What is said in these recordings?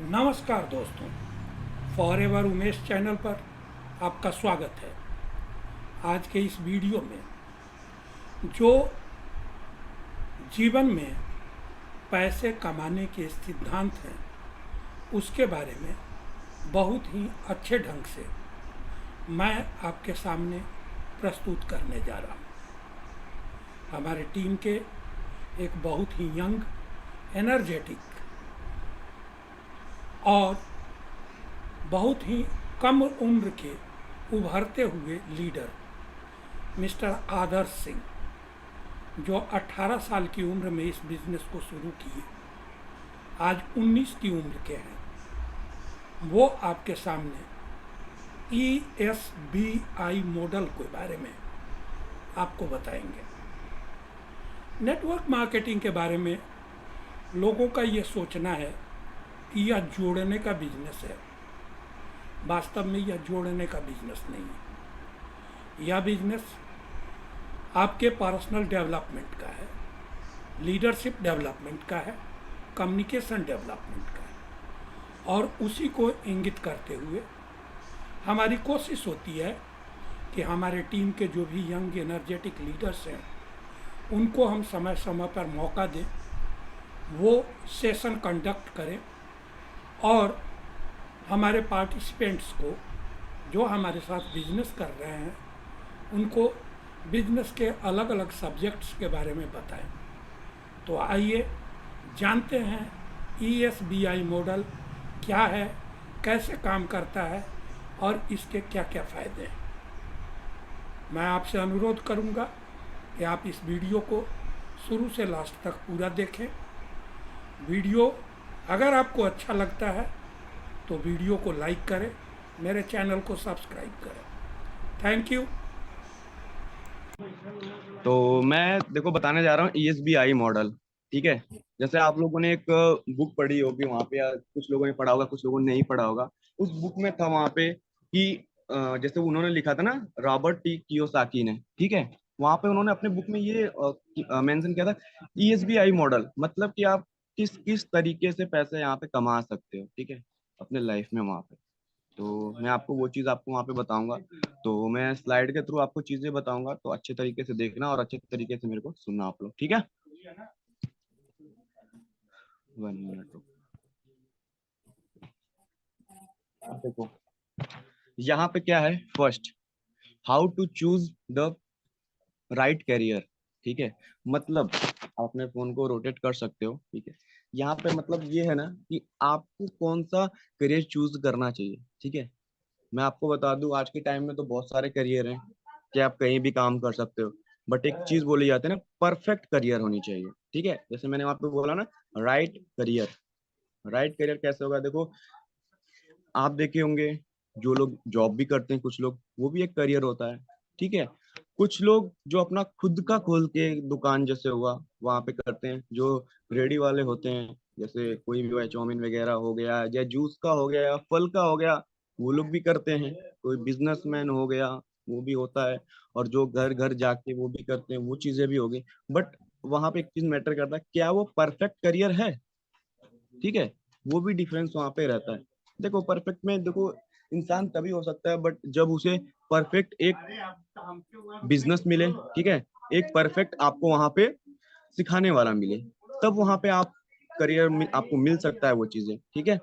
नमस्कार दोस्तों, forever Umesh channel पर आपका स्वागत है। आज के इस वीडियो में जो जीवन में पैसे कमाने के सिद्धांत हैं उसके बारे में बहुत ही अच्छे ढंग से मैं आपके सामने प्रस्तुत करने जा रहा हूँ। हमारे टीम के एक बहुत ही यंग, एनर्जेटिक और बहुत ही कम उम्र के उभरते हुए लीडर मिस्टर आदर्श सिंह, जो 18 साल की उम्र में इस बिजनेस को शुरू किए, आज 19 की उम्र के हैं। वो आपके सामने ESBI मॉडल के बारे में आपको बताएंगे। नेटवर्क मार्केटिंग के बारे में लोगों का ये सोचना है कि यह जोड़ने का बिजनेस है। वास्तव में यह जोड़ने का बिजनेस नहीं है। यह बिजनेस आपके पर्सनल डेवलपमेंट का है, लीडरशिप डेवलपमेंट का है, कम्युनिकेशन डेवलपमेंट का है। और उसी को इंगित करते हुए हमारी कोशिश होती है कि हमारे टीम के जो भी यंग एनर्जेटिक लीडर्स हैं उनको हम समय समय पर मौका दें, वो सेशन कंडक्ट करें और हमारे पार्टिसिपेंट्स को, जो हमारे साथ बिजनेस कर रहे हैं, उनको बिजनेस के अलग अलग सब्जेक्ट्स के बारे में बताएं। तो आइए जानते हैं ESBI मॉडल क्या है, कैसे काम करता है और इसके क्या क्या फ़ायदे हैं। मैं आपसे अनुरोध करूंगा कि आप इस वीडियो को शुरू से लास्ट तक पूरा देखें। वीडियो अगर आपको अच्छा लगता है तो वीडियो को लाइक करें, मेरे चैनल को सब्सक्राइब करें। Thank you. तो मैं देखो बताने जा रहा हूँ ESBI मॉडल। ठीक है। जैसे आप लोगों ने एक बुक पढ़ी होगी वहां पे, या कुछ लोगों ने पढ़ा होगा, कुछ लोगों ने नहीं पढ़ा होगा। उस बुक में था वहां पे कि जैसे उन्होंने लिखा था ना, रॉबर्ट टी कियोसाकी ने। ठीक है। वहां पे उन्होंने अपने बुक में ये मेंशन किया था, ESBI मॉडल मतलब कि आप किस किस तरीके से पैसे यहाँ पे कमा सकते हो। ठीक है। अपने लाइफ में वहां पे। तो मैं आपको वो चीज आपको वहां पे बताऊंगा। तो मैं स्लाइड के थ्रू आपको चीजें बताऊंगा, तो अच्छे तरीके से देखना और अच्छे तरीके से मेरे को सुनना आप लोग। ठीक है। 1 मिनट। देखो यहाँ पे क्या है। First, how to choose the right career. ठीक है। मतलब आप अपने फोन को रोटेट कर सकते हो। ठीक है। यहाँ पे मतलब ये है ना कि आपको कौन सा करियर चूज करना चाहिए। ठीक है। मैं आपको बता दूं, आज के टाइम में तो बहुत सारे करियर हैं कि आप कहीं भी काम कर सकते हो। बट एक चीज बोली जाती है ना, परफेक्ट करियर होनी चाहिए। ठीक है। जैसे मैंने वहां पे बोला ना, राइट करियर। राइट करियर कैसे होगा, देखो आप देखे होंगे जो लोग जॉब भी करते हैं, कुछ लोग, वो भी एक करियर होता है। ठीक है। कुछ लोग जो अपना खुद का खोल के दुकान जैसे हुआ वहां पे करते हैं, जो रेडी वाले होते हैं, जैसे कोई भी हुआ, चाउमीन वगैरह हो गया या जूस का हो गया या फल का हो गया, वो लोग भी करते हैं। कोई बिजनेसमैन हो गया, वो भी होता है। और जो घर घर जाके वो भी करते हैं, वो चीजें भी हो गई। बट वहां पे एक चीज मैटर करता है, क्या वो परफेक्ट करियर है। ठीक है। वो भी डिफरेंस वहां पे रहता है। देखो परफेक्ट में देखो, इंसान तभी हो सकता है बट जब उसे परफेक्ट एक बिजनेस मिले। ठीक है। एक परफेक्ट आपको वहां पे सिखाने वाला मिले, तब वहां पे आप करियर में आपको मिल सकता है वो चीजें। ठीक है।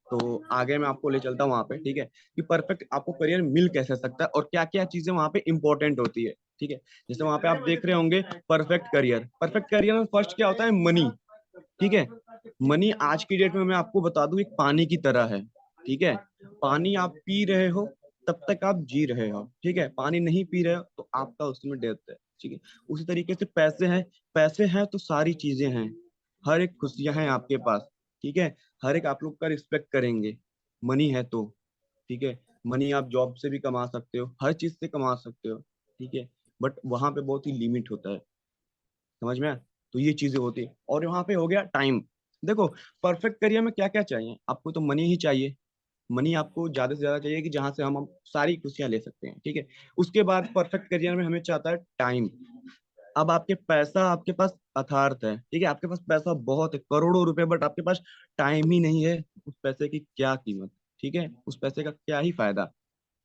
तो आगे मैं आपको ले चलता हूँ वहां पे। ठीक है। कि परफेक्ट आपको करियर मिल कैसे सकता है और क्या क्या चीजें वहां पे इंपॉर्टेंट होती है। ठीक है। जैसे वहां पे आप देख रहे होंगे, परफेक्ट करियर में फर्स्ट क्या होता है, मनी। ठीक है। मनी आज की डेट में मैं आपको बता दूं, एक पानी की तरह है। ठीक है। पानी आप पी रहे हो तब तक आप जी रहे हो। ठीक है। पानी नहीं पी रहे हो तो आपका उसमें डेथ है। ठीक है। उसी तरीके से पैसे हैं। पैसे हैं तो सारी चीजें हैं। हर एक खुशियां हैं आपके पास। ठीक है। हर एक आप लोग का रिस्पेक्ट करेंगे, मनी है तो। ठीक है। मनी आप जॉब से भी कमा सकते हो, हर चीज से कमा सकते हो। ठीक है। बट वहां पे बहुत ही लिमिट होता है, समझ में आया? तो ये चीजें होती है। और वहां पे हो गया टाइम। देखो परफेक्ट करियर में क्या क्या चाहिए आपको, तो मनी ही चाहिए। मनी आपको ज्यादा से ज्यादा चाहिए कि जहां से हम सारी खुशियां ले सकते हैं। ठीक है। उसके बाद परफेक्ट करियर में हमें चाहता है टाइम। अब आपके पैसा आपके पास अथार्थ है, ठीक है, आपके पास पैसा बहुत है, करोड़ों रुपए, बट आपके पास टाइम ही नहीं है। उस पैसे की क्या कीमत, ठीक है, उस पैसे का क्या ही फायदा।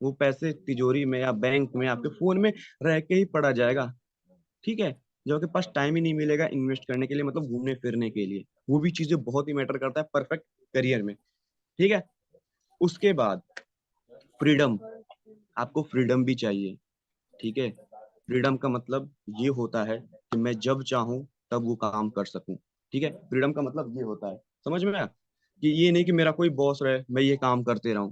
वो पैसे तिजोरी में या बैंक में आपके फोन में रह के ही पड़ा जाएगा, ठीक है। जब आपके पास टाइम ही नहीं मिलेगा इन्वेस्ट करने के लिए, मतलब घूमने फिरने के लिए, वो भी चीजें बहुत ही मैटर करता है परफेक्ट करियर में, ठीक है। उसके बाद फ्रीडम, आपको फ्रीडम भी चाहिए, ठीक है। फ्रीडम का मतलब ये होता है कि मैं जब चाहूं तब वो काम कर सकूं, ठीक है। फ्रीडम का मतलब ये होता है, समझ में आया, कि ये नहीं कि मेरा कोई बॉस रहे मैं ये काम करते रहूं,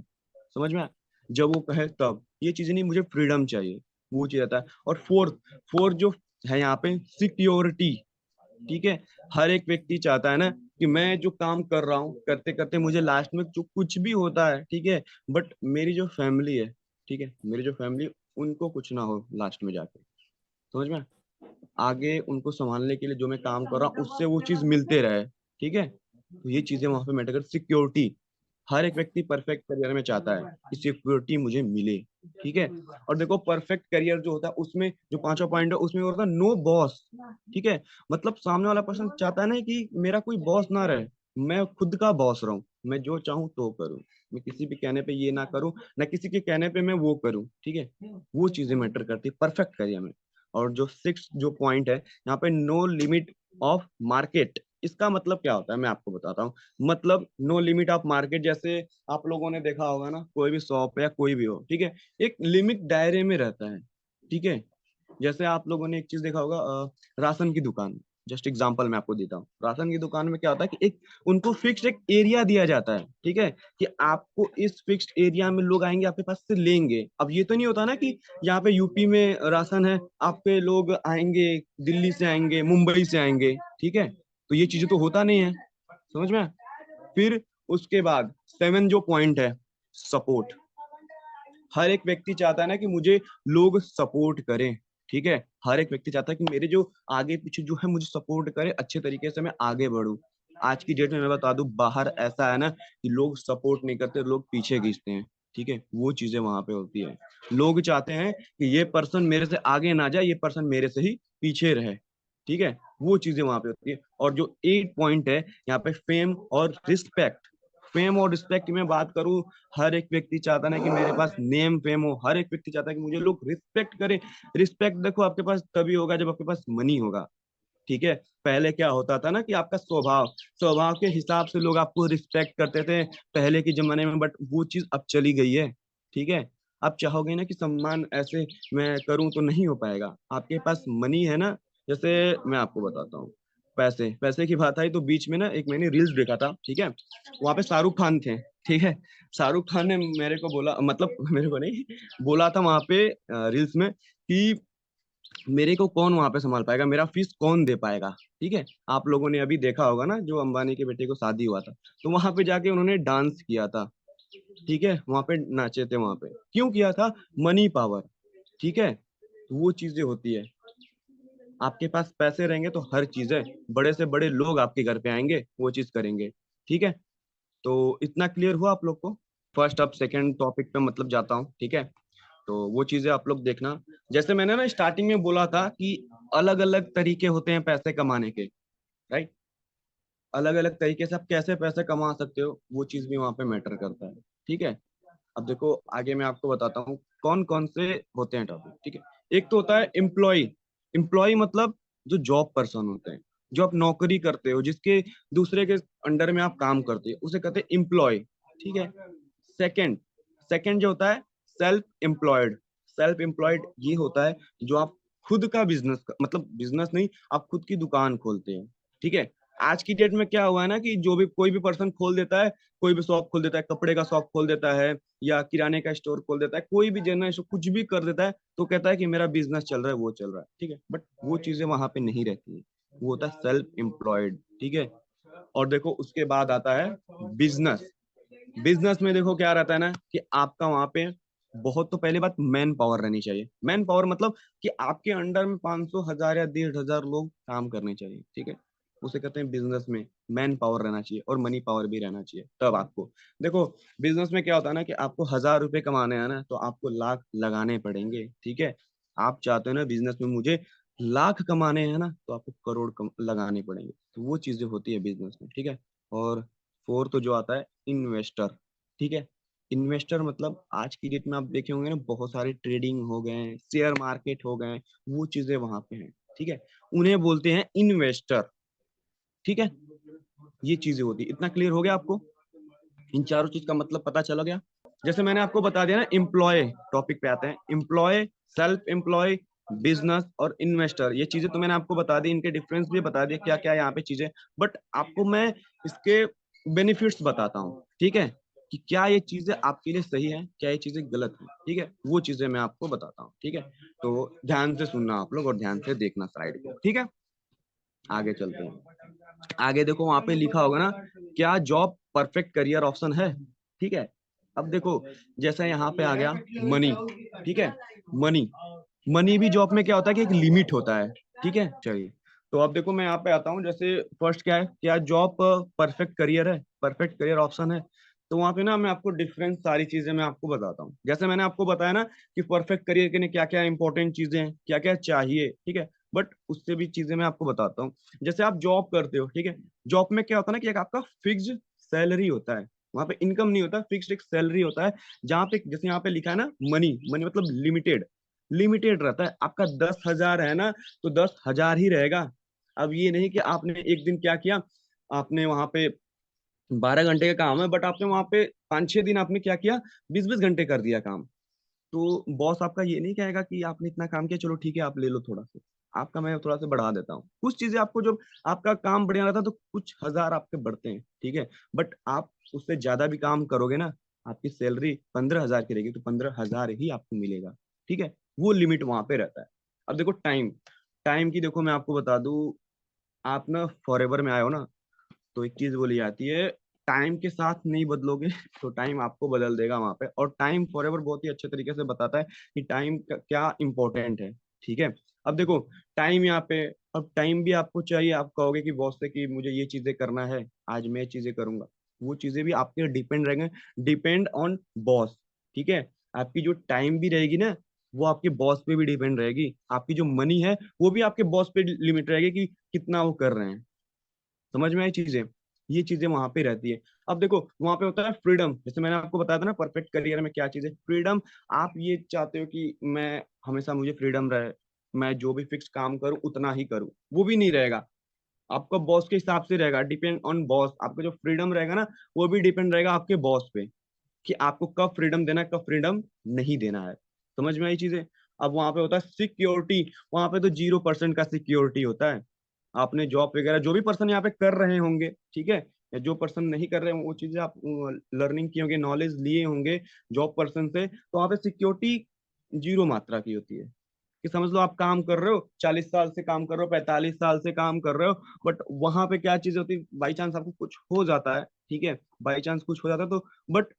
समझ में आया, जब वो कहे तब, ये चीजें नहीं, मुझे फ्रीडम चाहिए, वो चीज रहता है। और फोर्थ, फोर्थ जो है यहाँ पे सिक्योरिटी, ठीक है। हर एक व्यक्ति चाहता है ना कि मैं जो काम कर रहा हूँ करते करते मुझे लास्ट में जो कुछ भी होता है, ठीक है, बट मेरी जो फैमिली है, ठीक है, मेरी जो फैमिली, उनको कुछ ना हो लास्ट में जाके, समझ में, आगे उनको संभालने के लिए जो मैं काम कर रहा हूँ उससे वो चीज मिलते रहे, ठीक है। तो ये चीजें वहां पे मैटर कर, सिक्योरिटी, हर एक व्यक्ति परफेक्ट करियर में चाहता है कि सिक्योरिटी मुझे मिले, ठीक है। और देखो परफेक्ट करियर जो होता है उसमें जो पांचवा पॉइंट है उसमें होता है नो बॉस, ठीक है। मतलब सामने वाला पर्सन चाहता है ना कि मेरा कोई बॉस ना रहे, मैं खुद का बॉस रहूं, मैं जो चाहूं तो करूं, मैं किसी भी कहने पे ये ना करूं, ना किसी के कहने पे मैं वो करूं, ठीक है। वो चीजें मैटर करती है परफेक्ट करियर में। और जो सिक्स जो पॉइंट है यहाँ पे, नो लिमिट ऑफ मार्केट, इसका मतलब क्या होता है मैं आपको बताता हूँ। मतलब नो लिमिट ऑफ मार्केट, जैसे आप लोगों ने देखा होगा ना, कोई भी शॉप या कोई भी हो, ठीक है, एक लिमिट दायरे में रहता है, ठीक है। जैसे आप लोगों ने एक चीज देखा होगा, राशन की दुकान, जस्ट एग्जांपल मैं आपको देता हूँ। राशन की दुकान में क्या होता है कि एक उनको फिक्स्ड एक एरिया दिया जाता है, ठीक है, कि आपको इस फिक्स्ड एरिया में लोग आएंगे आपके पास से लेंगे। अब ये तो नहीं होता ना कि यहाँ पे यूपी में राशन है, आप पे लोग आएंगे, दिल्ली से आएंगे, मुंबई से आएंगे, ठीक है, तो ये चीजें तो होता नहीं है, समझ में। फिर उसके बाद सेवन जो पॉइंट है, सपोर्ट, हर एक व्यक्ति चाहता है ना कि मुझे लोग सपोर्ट करें, ठीक है। हर एक व्यक्ति चाहता है कि मेरे जो आगे पीछे जो है मुझे सपोर्ट करे, अच्छे तरीके से मैं आगे बढ़ूं। आज की डेट में मैं बता दूं, बाहर ऐसा है ना कि लोग सपोर्ट नहीं करते, लोग पीछे खींचते हैं, ठीक है, वो चीजें वहां पे होती है। लोग चाहते हैं कि ये पर्सन मेरे से आगे ना जाए, ये पर्सन मेरे से ही पीछे रहे, ठीक है, वो चीजें वहां पे होती है। और जो एट पॉइंट है यहाँ पे, फेम और रिस्पेक्ट, फेम और रिस्पेक्ट की मैं बात करूं, हर एक व्यक्ति चाहता है कि मेरे पास नेम फेम हो, हर एक व्यक्ति चाहता है कि मुझे लोग रिस्पेक्ट करें। रिस्पेक्ट देखो आपके पास तभी होगा जब आपके पास मनी होगा, ठीक है। पहले क्या होता था ना कि आपका स्वभाव, स्वभाव के हिसाब से लोग आपको रिस्पेक्ट करते थे पहले के जमाने में, बट वो चीज अब चली गई है, ठीक है। आप चाहोगे ना कि सम्मान ऐसे मैं करूं तो नहीं हो पाएगा, आपके पास मनी है ना। जैसे मैं आपको बताता हूँ, पैसे पैसे की बात आई तो बीच में ना एक मैंने रील्स देखा था, ठीक है, वहां पे शाहरुख खान थे, ठीक है। शाहरुख खान ने मेरे को बोला, मतलब मेरे को नहीं, बोला था वहां पे रील्स में कि मेरे को कौन वहां पे संभाल पाएगा, मेरा फीस कौन दे पाएगा, ठीक है। आप लोगों ने अभी देखा होगा ना, जो अंबानी के बेटे को शादी हुआ था, तो वहां पे जाके उन्होंने डांस किया था, ठीक है, वहां पे नाचे थे, वहां पे क्यों किया था, मनी पावर, ठीक है। तो वो चीजें होती है, आपके पास पैसे रहेंगे तो हर चीज है, बड़े से बड़े लोग आपके घर पे आएंगे, वो चीज करेंगे, ठीक है। तो इतना क्लियर हुआ आप लोग को। फर्स्ट अब सेकंड टॉपिक पे मतलब जाता हूँ, ठीक है। तो वो चीजें आप लोग देखना, जैसे मैंने ना स्टार्टिंग में बोला था कि अलग अलग तरीके होते हैं पैसे कमाने के, राइट, अलग अलग तरीके से आप कैसे पैसे कमा सकते हो, वो चीज भी वहां पे मैटर करता है, ठीक है। अब देखो आगे मैं आपको बताता हूँ कौन कौन से होते हैं टॉपिक, ठीक है। एक तो होता है एम्प्लॉय, एम्प्लॉय मतलब जो जॉब पर्सन होते हैं, जो आप नौकरी करते हो, जिसके दूसरे के अंडर में आप काम करते हो, उसे कहते हैं एम्प्लॉय, ठीक है। सेकंड, सेकंड जो होता है सेल्फ एम्प्लॉयड, सेल्फ एम्प्लॉयड ये होता है जो आप खुद का बिजनेस, मतलब बिजनेस नहीं, आप खुद की दुकान खोलते हो, ठीक है। आज की डेट में क्या हुआ है ना कि जो भी कोई भी पर्सन खोल देता है, कोई भी शॉप खोल देता है, कपड़े का शॉप खोल देता है या किराने का स्टोर खोल देता है, कोई भी जनरल कुछ भी कर देता है, तो कहता है कि मेरा बिजनेस चल रहा है, वो चल रहा है, ठीक है, बट वो चीजें वहां पे नहीं रहती है, वो होता है सेल्फ एम्प्लॉयड, ठीक है। और देखो उसके बाद आता है बिजनेस, बिजनेस में देखो क्या रहता है ना कि आपका वहां पे बहुत, तो पहली बात मैन पावर रहनी चाहिए, मैन पावर मतलब कि आपके अंडर में 500 1000 या 1500 लोग काम करने चाहिए, ठीक है, उसे कहते हैं बिजनेस में मैन पावर रहना चाहिए और मनी पावर भी रहना चाहिए। तब आपको देखो बिजनेस में क्या होता है ना कि आपको 1000 रुपए कमाने हैं ना, तो आपको लाख लगाने पड़ेंगे, ठीक है। आप चाहते हो ना बिजनेस में मुझे लाख कमाने हैं ना तो आपको करोड़ लगाने पड़ेंगे। तो वो चीजें होती है बिजनेस में, ठीक है। और फोर्थ तो जो आता है इन्वेस्टर, ठीक है। इन्वेस्टर मतलब आज की डेट में आप देखे होंगे ना, बहुत सारे ट्रेडिंग हो गए हैं, शेयर मार्केट हो गए हैं, वो चीजें वहां पे हैं, ठीक है। उन्हें बोलते हैं इन्वेस्टर, ठीक है। ये चीजें होती है। इतना क्लियर हो गया आपको? इन चारों चीज का मतलब पता चला गया? जैसे मैंने आपको बता दिया ना, एम्प्लॉय टॉपिक पे आते हैं। एम्प्लॉय, सेल्फ एम्प्लॉय, बिजनेस और इन्वेस्टर, ये चीजें तो मैंने आपको बता दी, इनके डिफरेंस भी बता दिए क्या क्या यहाँ पे चीजें। बट आपको मैं इसके बेनिफिट्स बताता हूँ, ठीक है, कि क्या ये चीजें आपके लिए सही है, क्या ये चीजें गलत है, ठीक है। वो चीजें मैं आपको बताता हूँ, ठीक है। तो ध्यान से सुनना आप लोग और ध्यान से देखना स्लाइड को, ठीक है। आगे चलते हैं। आगे देखो वहां पे लिखा होगा ना, क्या जॉब परफेक्ट करियर ऑप्शन है, ठीक है। अब देखो जैसा यहाँ पे आ गया मनी, ठीक है। मनी, मनी भी जॉब में क्या होता है कि एक लिमिट होता है, ठीक है। चलिए, तो अब देखो मैं यहाँ पे आता हूँ। जैसे फर्स्ट क्या है, क्या जॉब परफेक्ट करियर है, परफेक्ट करियर ऑप्शन है। तो वहां पे ना मैं आपको डिफरेंस सारी चीजें मैं आपको बताता हूँ। जैसे मैंने आपको बताया ना कि परफेक्ट करियर के लिए क्या क्या इंपॉर्टेंट चीजें हैं, क्या क्या चाहिए, ठीक है। बट उससे भी चीजें मैं आपको बताता हूँ। जैसे आप जॉब करते हो, ठीक है। जॉब में क्या होता है ना कि एक आपका फिक्स सैलरी होता है, वहां पे इनकम नहीं होता, फिक्स्ड एक सैलरी होता है। जहाँ पे जैसे यहाँ पे लिखा है ना मनी, मनी मतलब लिमिटेड, लिमिटेड रहता है। आपका 10,000 है ना, तो 10,000 ही रहेगा। अब ये नहीं कि आपने एक दिन क्या किया, आपने वहां पे 12 घंटे का काम है, बट आपने वहां पे 5-6 दिन आपने क्या किया, 20-20 घंटे कर दिया काम। तो बॉस आपका ये नहीं कहेगा कि आपने इतना काम किया, चलो ठीक है आप ले लो थोड़ा सा, आपका मैं थोड़ा सा बढ़ा देता हूँ। कुछ चीजें आपको, जब आपका काम बढ़िया रहता है तो कुछ हजार आपके बढ़ते हैं, ठीक है। बट आप उससे ज्यादा भी काम करोगे ना, आपकी सैलरी 15,000 की रहेगी तो 15,000 ही आपको मिलेगा, ठीक है। वो लिमिट वहां पे रहता है। अब देखो टाइम, टाइम की देखो मैं आपको बता दूं, आप ना फॉरएवर में आए हो ना, तो एक चीज बोली जाती है, टाइम के साथ नहीं बदलोगे तो टाइम आपको बदल देगा वहां पे। और टाइम फॉरएवर बहुत ही अच्छे तरीके से बताता है कि टाइम का क्या इंपॉर्टेंट है, ठीक है। अब देखो टाइम यहाँ पे, अब टाइम भी आपको चाहिए। आप कहोगे कि बॉस से कि मुझे ये चीजें करना है, आज मैं ये चीजें करूंगा, वो चीजें भी आपके डिपेंड रहेंगे, डिपेंड ऑन बॉस, ठीक है। आपकी जो टाइम भी रहेगी ना, वो आपके बॉस पे भी डिपेंड रहेगी। आपकी जो मनी है वो भी आपके बॉस पे लिमिट रहेगी कि कितना वो कर रहे हैं। समझ में आई चीजें? ये चीजें वहां पे रहती है। अब देखो वहां पे होता है फ्रीडम। जैसे मैंने आपको बताया था ना परफेक्ट करियर में क्या चीज है, फ्रीडम। आप ये चाहते हो कि मैं हमेशा मुझे फ्रीडम रहे, मैं जो भी फिक्स काम करूं उतना ही करूं, वो भी नहीं रहेगा। आपका बॉस के हिसाब से रहेगा, डिपेंड ऑन बॉस। आपका जो फ्रीडम रहेगा ना, वो भी डिपेंड रहेगा आपके बॉस पे, कि आपको कब फ्रीडम देना है, कब फ्रीडम नहीं देना है। समझ में आई चीजें? अब वहां पे होता है सिक्योरिटी। वहां पे तो 0% का सिक्योरिटी होता है। आपने जॉब वगैरह जो भी पर्सन यहाँ पे कर रहे होंगे, ठीक है, या जो पर्सन नहीं कर रहे हैं, वो चीजें आप लर्निंग किए होंगे, नॉलेज लिए होंगे जॉब पर्सन से, तो वहां पे सिक्योरिटी 0 मात्रा की होती है। कि समझ लो आप काम कर रहे हो, 40 साल से काम कर रहे हो, 45 साल से काम कर रहे हो, बट वहां पे क्या चीज होती है, बाई चांस आपको कुछ हो जाता है, ठीक है, बाई चांस कुछ हो जाता है तो, बट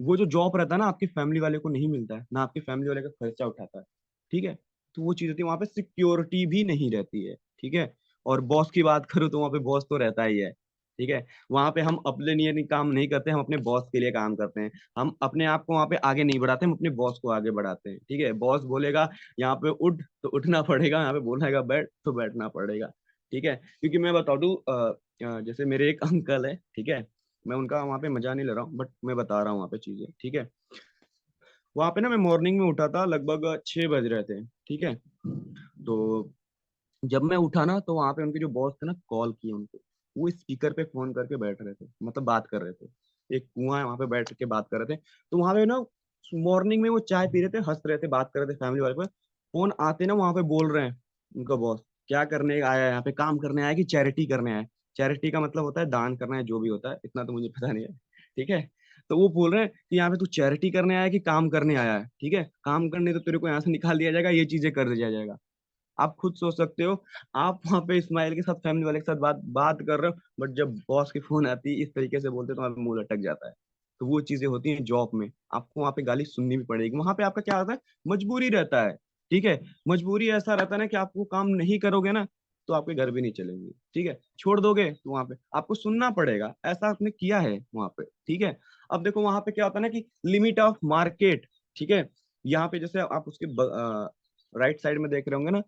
वो जो जॉब रहता है ना, आपकी फैमिली वाले को नहीं मिलता है ना, आपकी फैमिली वाले का खर्चा उठाता है, ठीक है। तो वो चीज होती है, वहां पे सिक्योरिटी भी नहीं रहती है, ठीक है। और बॉस की बात करूँ तो वहां पे बॉस तो रहता ही है, ठीक है। वहां पे हम अपने लिए नहीं काम नहीं करते, हम अपने बॉस के लिए काम करते हैं। हम अपने आप को वहां पे आगे नहीं बढ़ाते, हम अपने बॉस को आगे बढ़ाते हैं, ठीक है। बॉस बोलेगा यहाँ पे उठ तो उठना पड़ेगा, यहाँ पे बोलेगा बैठ तो बैठना पड़ेगा, ठीक है। क्योंकि मैं बता दूं, जैसे मेरे एक अंकल है, ठीक है, मैं उनका वहां पे मजा नहीं ले रहा हूँ, बट मैं बता रहा हूँ वहां पे चीजें, ठीक है। वहां पे ना मैं मॉर्निंग में उठा था, लगभग 6 बज रहे थे, ठीक है। तो जब मैं उठा ना, तो वहां पे उनके जो बॉस थे ना, कॉल किए उनको। वो स्पीकर पे फोन करके बैठ रहे थे, मतलब बात कर रहे थे। एक कुआं है वहां पे बैठ के बात कर रहे थे। तो वहां पे ना मॉर्निंग में वो चाय पी रहे थे, हंस रहे थे, बात कर रहे थे फैमिली वाले पे। फोन आते ना वहां पे बोल रहे हैं उनका बॉस, क्या करने आया है यहाँ पे, काम करने आया है कि चैरिटी करने आया है? चैरिटी का मतलब होता है दान करना है, जो भी होता है, इतना तो मुझे पता नहीं है, ठीक है। तो वो बोल रहे हैं कि यहाँ पे तू चैरिटी करने आया है कि काम करने आया है, ठीक है। काम करने तो तेरे को यहाँ से निकाल दिया जाएगा, ये चीजें कर दिया जाएगा। आप खुद सोच सकते हो। आप वहां पे इस्माइल के साथ, फैमिली वाले के साथ बात बात कर रहे हो, बट जब बॉस की फोन आती है इस तरीके से बोलते, तो वहां पे मुंह लटक जाता है। तो वो चीजें होती हैं जॉब में, आपको वहां पे गाली सुननी भी पड़ेगी। वहां पे आपका क्या होता है, मजबूरी रहता है, ठीक है। मजबूरी ऐसा रहता है ना कि आपको काम नहीं करोगे ना, तो आपके घर भी नहीं चलेंगे, ठीक है। छोड़ दोगे तो वहां पे आपको सुनना पड़ेगा, ऐसा आपने किया है वहां पे, ठीक है। अब देखो वहां पे क्या होता है ना कि लिमिट ऑफ मार्केट, ठीक है। यहाँ पे जैसे आप उसके राइट साइड में देख रहे होंगे ना,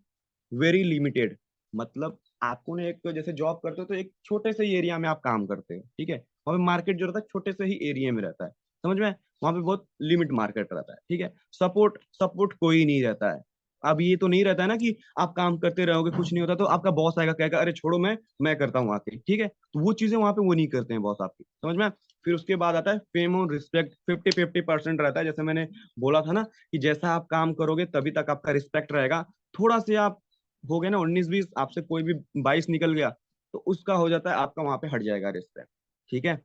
वेरी लिमिटेड, मतलब आपको ना एक जैसे जॉब करते हो तो एक छोटे से एरिया में आप काम करते हो, ठीक है। वहाँ पे मार्केट जो रहता है छोटे से ही एरिया में रहता है, समझ में। वहाँ पे बहुत लिमिट मार्केट रहता है, ठीक है। सपोर्ट सपोर्ट कोई नहीं रहता है। अब ये तो नहीं रहता है ना कि आप काम करते रहोगे कुछ नहीं होता तो आपका बॉस आएगा कहेगा अरे छोड़ो मैं करता हूँ आके, ठीक है। तो वो चीजें वहां पे वो नहीं करते हैं बॉस आपकी, समझ में। फिर उसके बाद आता है फेम और रिस्पेक्ट, 50-50% रहता है। जैसे मैंने बोला था ना कि जैसा आप काम करोगे तभी तक आपका रिस्पेक्ट रहेगा। थोड़ा से आप हो गए ना 19-20, आपसे कोई भी 22 निकल गया तो उसका हो जाता है आपका वहां पे हट जाएगा रिस्पेक्ट, ठीक है।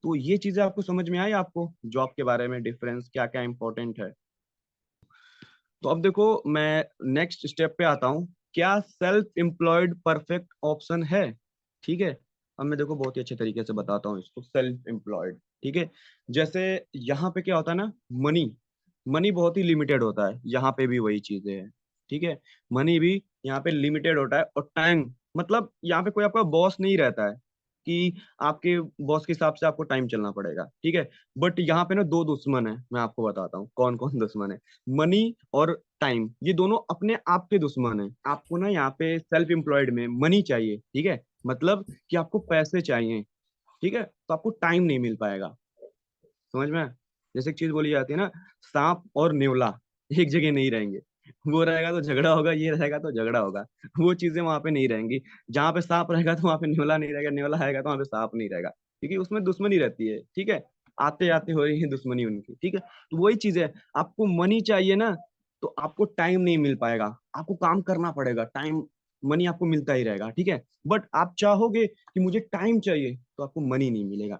तो ये चीजें आपको समझ में आई, आपको जॉब के बारे में डिफरेंस क्या क्या इंपॉर्टेंट है। तो अब देखो मैं नेक्स्ट स्टेप पे आता हूँ, क्या सेल्फ एम्प्लॉयड परफेक्ट ऑप्शन है, ठीक है। अब मैं देखो बहुत ही अच्छे तरीके से बताता हूँ इसको, सेल्फ एम्प्लॉयड, ठीक है। जैसे यहाँ पे क्या होता है ना, मनी मनी बहुत ही लिमिटेड होता है, यहाँ पे भी वही चीजें हैं, ठीक है। मनी भी यहाँ पे लिमिटेड होता है, और टाइम मतलब यहाँ पे कोई आपका बॉस नहीं रहता है कि आपके बॉस के हिसाब से आपको टाइम चलना पड़ेगा, ठीक है। बट यहाँ पे ना दो दुश्मन है, मैं आपको बताता हूँ कौन कौन दुश्मन है। मनी और टाइम, ये दोनों अपने आप के दुश्मन है। आपको ना यहाँ पे सेल्फ एम्प्लॉयड में मनी चाहिए, ठीक है, मतलब कि आपको पैसे चाहिए, ठीक है, तो आपको टाइम नहीं मिल पाएगा, समझ में। जैसे एक चीज बोली जाती है ना, सांप और नेवला एक जगह नहीं रहेंगे। वो रहेगा तो झगड़ा होगा, ये रहेगा तो झगड़ा होगा। वो चीजें वहां पे नहीं रहेंगी। जहां पे सांप रहेगा तो वहां पे नेवला नहीं रहेगा, नेवला रहेगा तो वहां पे सांप नहीं रहेगा, क्योंकि उसमें दुश्मनी रहती है, ठीक है। आते आते हो रही है दुश्मनी उनकी, ठीक है। तो वही चीज है, आपको मनी चाहिए ना, तो आपको टाइम नहीं मिल पाएगा, आपको काम करना पड़ेगा। टाइम मनी आपको मिलता ही रहेगा, ठीक है। बट आप चाहोगे कि मुझे टाइम चाहिए, तो आपको मनी नहीं मिलेगा।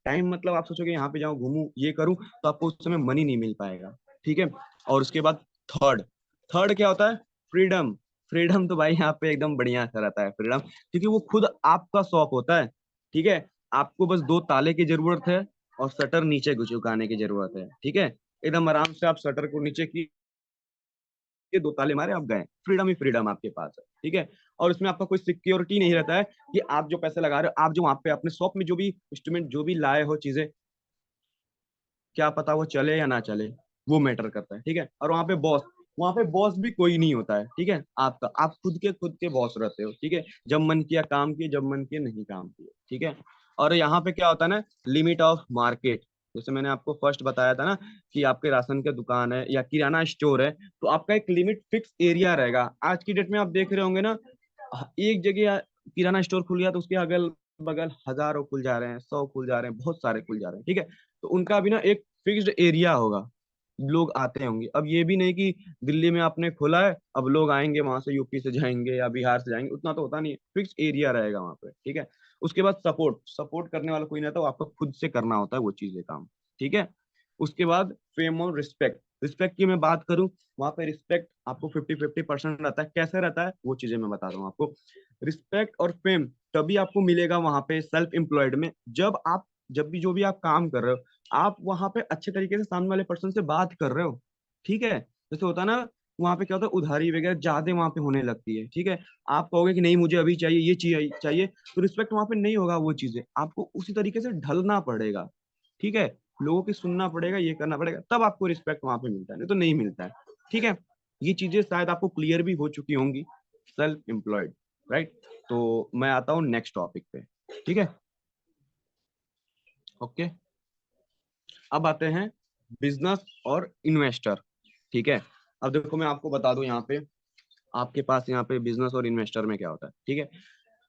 टाइम मतलब आप सोचोगे यहाँ पे जाऊं घूमूं ये करूं, तो आपको उस समय मनी नहीं मिल पाएगा, ठीक है। और उसके बाद थर्ड थर्ड क्या होता है, फ्रीडम। फ्रीडम तो भाई यहाँ पे एकदम बढ़िया सा रहता है फ्रीडम, क्योंकि वो खुद आपका शॉप होता है, ठीक है। आपको बस दो ताले की जरूरत है और शटर नीचे झुकाने की जरूरत है, ठीक है। एकदम आराम से आप शटर को नीचे की के दो ताले मारे आप गए, फ्रीडम ही फ्रीडम आपके पास है, ठीक है। और उसमें आपका कोई सिक्योरिटी नहीं रहता है कि आप जो पैसे लगा रहे हो, आप जो वहां पे अपने शॉप में जो भी इंस्ट्रूमेंट जो भी लाए हो चीजें, क्या पता वो चले या ना चले, वो मैटर करता है, ठीक है। और वहां पे बॉस भी कोई नहीं होता है, ठीक है। आपका आप खुद के बॉस रहते हो, ठीक है। जब मन किया काम किए, जब मन किया नहीं काम किए, ठीक है। और यहाँ पे क्या होता है ना, लिमिट ऑफ मार्केट। जैसे मैंने आपको फर्स्ट बताया था ना कि आपके राशन का दुकान है या किराना स्टोर है, तो आपका एक लिमिट फिक्स एरिया रहेगा। आज की डेट में आप देख रहे होंगे ना, एक जगह किराना स्टोर खुल गया तो उसके अगल बगल हजारों खुल जा रहे हैं, 100 खुल जा रहे हैं, बहुत सारे खुल जा रहे हैं, ठीक है। तो उनका भी ना एक फिक्स्ड एरिया होगा, लोग आते होंगे। अब ये भी नहीं कि दिल्ली में आपने खोला है अब लोग आएंगे वहां से, यूपी से जाएंगे या बिहार से जाएंगे, उतना तो होता नहीं है, फिक्स एरिया रहेगा वहां पे, ठीक है। उसके बाद सपोर्ट सपोर्ट करने वाला कोई नहीं था, वो आपको खुद से करना होता है वो चीजें काम, ठीक है। उसके बाद फेम और रिस्पेक्ट। रिस्पेक्ट की मैं बात करूं, वहां पे रिस्पेक्ट आपको 50-50% रहता है। कैसे रहता है वो चीजें मैं बता रहा हूँ आपको। रिस्पेक्ट और फेम तभी आपको मिलेगा वहां पे सेल्फ एम्प्लॉयड में, जब भी जो भी आप काम कर रहे हो, आप वहां पे अच्छे तरीके से सामने वाले पर्सन से बात कर रहे हो, ठीक है। जैसे होता है ना, वहां पे क्या होता है, उधारी वगैरह ज्यादा वहां पे होने लगती है, ठीक है। आप कहोगे कि नहीं मुझे अभी चाहिए, ये चाहिए, तो रिस्पेक्ट वहां पे नहीं होगा। वो चीजें आपको उसी तरीके से ढलना पड़ेगा, ठीक है। लोगों की सुनना पड़ेगा, ये करना पड़ेगा, तब आपको रिस्पेक्ट वहां पे मिलता है, नहीं तो नहीं मिलता है, ठीक है। ये चीजें शायद आपको क्लियर भी हो चुकी होंगी, सेल्फ एम्प्लॉयड, राइट। तो मैं आता हूँ नेक्स्ट टॉपिक पे, ठीक है, ओके। अब आते हैं बिजनेस और इन्वेस्टर, ठीक है। अब देखो मैं आपको बता दूं, यहाँ पे आपके पास यहाँ पे बिजनेस और इन्वेस्टर में क्या होता है, ठीक है।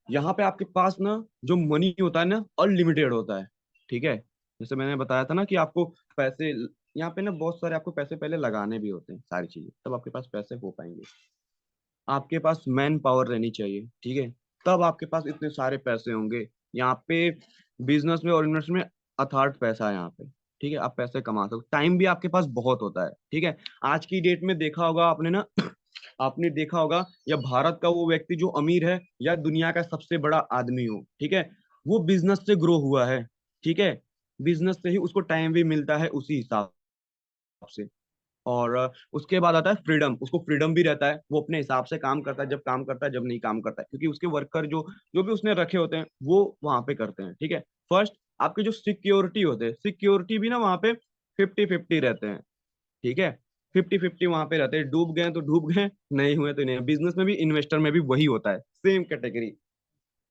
यहाँ पे आपके पास ना जो मनी होता है ना अनलिमिटेड होता है, ठीक है। जैसे मैंने बताया था ना कि आपको पैसे यहाँ पे ना बहुत सारे आपको पैसे पहले लगाने भी होते हैं, सारी चीजें तब आपके पास पैसे हो पाएंगे। आपके पास मैन पावर रहनी चाहिए, ठीक है, तब आपके पास इतने सारे पैसे होंगे। यहाँ पे बिजनेस में और इन्वेस्टमेंट में अथार्ट पैसा है यहाँ पे, ठीक है। आप पैसे कमा सकते, टाइम भी आपके पास बहुत होता है, ठीक है। आज की डेट में देखा होगा आपने ना, आपने देखा होगा या भारत का वो व्यक्ति जो अमीर है या दुनिया का सबसे बड़ा आदमी हो, ठीक है, वो बिजनेस से ग्रो हुआ है, ठीक है। बिजनेस से ही उसको टाइम भी मिलता है उसी हिसाब से। और उसके बाद आता है फ्रीडम, उसको फ्रीडम भी रहता है, वो अपने हिसाब से काम करता है, जब काम करता है जब नहीं काम करता है, क्योंकि उसके वर्कर जो जो भी उसने रखे होते हैं वो वहां पे करते हैं, ठीक है। फर्स्ट आपके जो सिक्योरिटी होते हैं, सिक्योरिटी भी ना वहां पे 50-50 रहते हैं, ठीक है। 50-50 वहां पे रहते हैं, डूब गए तो डूब गए, नहीं हुए तो नहीं। बिजनेस में भी, इन्वेस्टर में भी वही होता है, सेम कैटेगरी।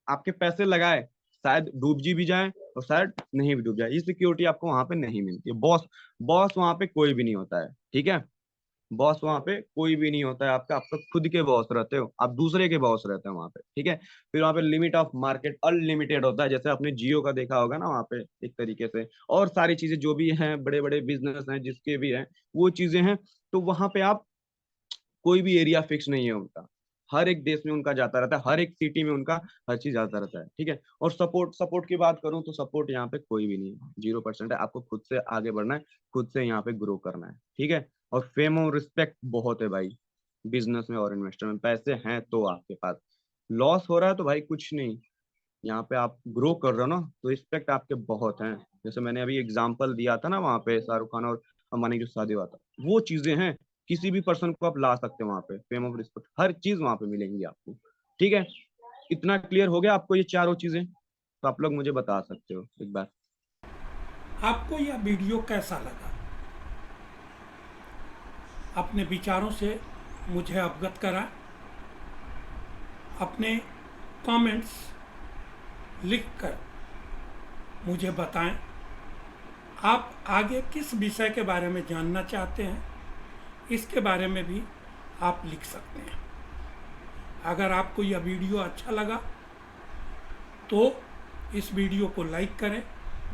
आपके पैसे लगाए, शायद डूब जी भी जाए और शायद नहीं भी डूब जाए, ये सिक्योरिटी आपको वहां पे नहीं मिलती है। बॉस बॉस वहां पे कोई भी नहीं होता है, ठीक है। बॉस वहां पे कोई भी नहीं होता है आपका, आप तो खुद के बॉस रहते हो, आप दूसरे के बॉस रहते हैं वहां पे, ठीक है। फिर वहां पे लिमिट ऑफ मार्केट अनलिमिटेड होता है, जैसे आपने जियो का देखा होगा ना वहां पे, एक तरीके से। और सारी चीजें जो भी हैं, बड़े बड़े बिजनेस हैं जिसके भी हैं, वो चीजें हैं। तो वहां पे आप, कोई भी एरिया फिक्स नहीं है उनका, हर एक देश में उनका जाता रहता है, हर एक सिटी में उनका हर चीज जाता रहता है, ठीक है। और सपोर्ट सपोर्ट की बात करूं तो सपोर्ट यहाँ पे कोई भी नहीं है, 0% है। आपको खुद से आगे बढ़ना है, खुद से यहाँ पे ग्रो करना है, ठीक है। और फेम और रिस्पेक्ट बहुत है भाई, बिजनेस में और इन्वेस्टर में। पैसे हैं तो आपके पास, लॉस हो रहा है तो भाई कुछ नहीं, यहाँ पे आप ग्रो कर रहे हो ना, तो रिस्पेक्ट आपके बहुत हैं। जैसे मैंने अभी एग्जांपल दिया था ना, वहाँ पे शाहरुख खान और अंबानी की जो शादी हुआ था, वो चीजें हैं। किसी भी पर्सन को आप ला सकते हैं वहाँ पे, फेम ऑफ रिस्पेक्ट, हर चीज वहाँ पे मिलेंगी आपको, ठीक है। इतना क्लियर हो गया आपको ये चारों चीजें? तो आप लोग मुझे बता सकते हो एक बार। आपको यह वीडियो कैसा लगा? अपने विचारों से मुझे अवगत करा, अपने कमेंट्स लिखकर मुझे बताएं। आप आगे किस विषय के बारे में जानना चाहते हैं, इसके बारे में भी आप लिख सकते हैं। अगर आपको यह वीडियो अच्छा लगा तो इस वीडियो को लाइक करें,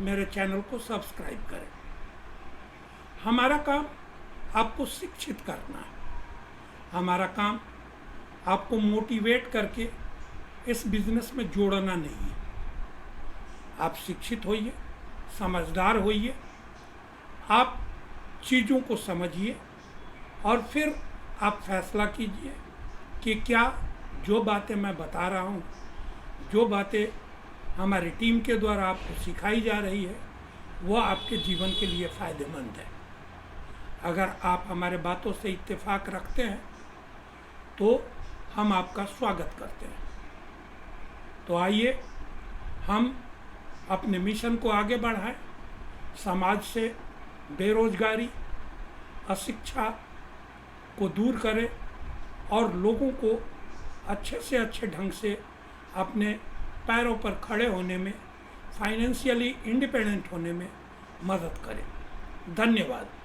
मेरे चैनल को सब्सक्राइब करें। हमारा काम आपको शिक्षित करना है, हमारा काम आपको मोटिवेट करके इस बिजनेस में जोड़ना नहीं है। आप शिक्षित होइए, समझदार होइए, आप चीज़ों को समझिए और फिर आप फैसला कीजिए कि क्या जो बातें मैं बता रहा हूँ, जो बातें हमारी टीम के द्वारा आपको सिखाई जा रही है, वो आपके जीवन के लिए फ़ायदेमंद है। अगर आप हमारे बातों से इत्तेफाक रखते हैं तो हम आपका स्वागत करते हैं। तो आइए हम अपने मिशन को आगे बढ़ाएं, समाज से बेरोजगारी, अशिक्षा को दूर करें और लोगों को अच्छे से अच्छे ढंग से अपने पैरों पर खड़े होने में, फाइनेंशियली इंडिपेंडेंट होने में मदद करें। धन्यवाद।